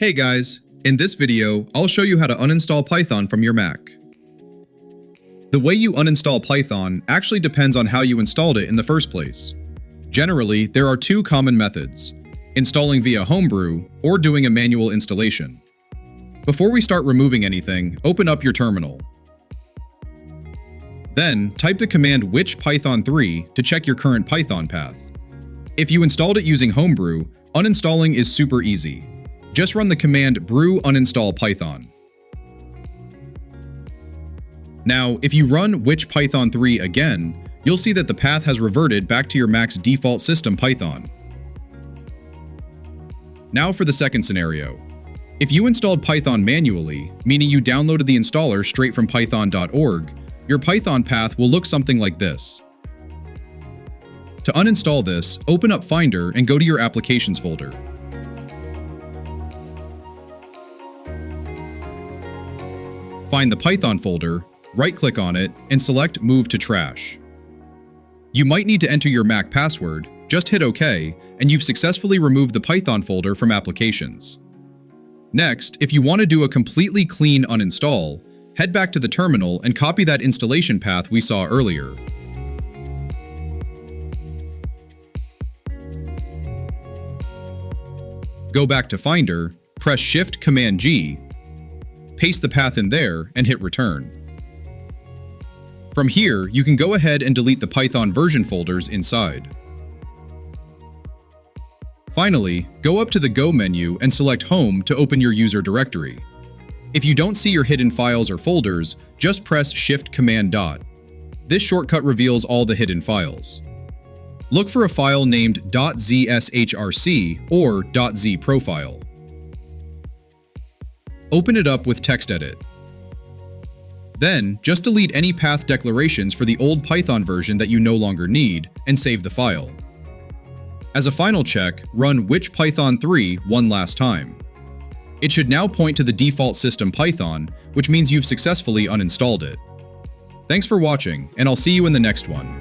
Hey guys, in this video, I'll show you how to uninstall Python from your Mac. The way you uninstall Python actually depends on how you installed it in the first place. Generally, there are two common methods: installing via Homebrew or doing a manual installation. Before we start removing anything, open up your terminal. Then, type the command which python3 to check your current Python path. If you installed it using Homebrew, uninstalling is super easy. Just run the command brew uninstall python. Now, if you run which python3 again, you'll see that the path has reverted back to your Mac's default system Python. Now for the second scenario. If you installed Python manually, meaning you downloaded the installer straight from python.org, your Python path will look something like this. To uninstall this, open up Finder and go to your Applications folder. Find the Python folder, right-click on it, and select Move to Trash. You might need to enter your Mac password, just hit OK, and you've successfully removed the Python folder from Applications. Next, if you want to do a completely clean uninstall, head back to the terminal and copy that installation path we saw earlier. Go back to Finder, press Shift-Command-G, paste the path in there, and hit Return. From here, you can go ahead and delete the Python version folders inside. Finally, go up to the Go menu and select Home to open your user directory. If you don't see your hidden files or folders, just press Shift-Command-Dot. This shortcut reveals all the hidden files. Look for a file named .zshrc or .zprofile. Open it up with TextEdit. Then, just delete any path declarations for the old Python version that you no longer need, and save the file. As a final check, run which python3 one last time. It should now point to the default system Python, which means you've successfully uninstalled it. Thanks for watching, and I'll see you in the next one.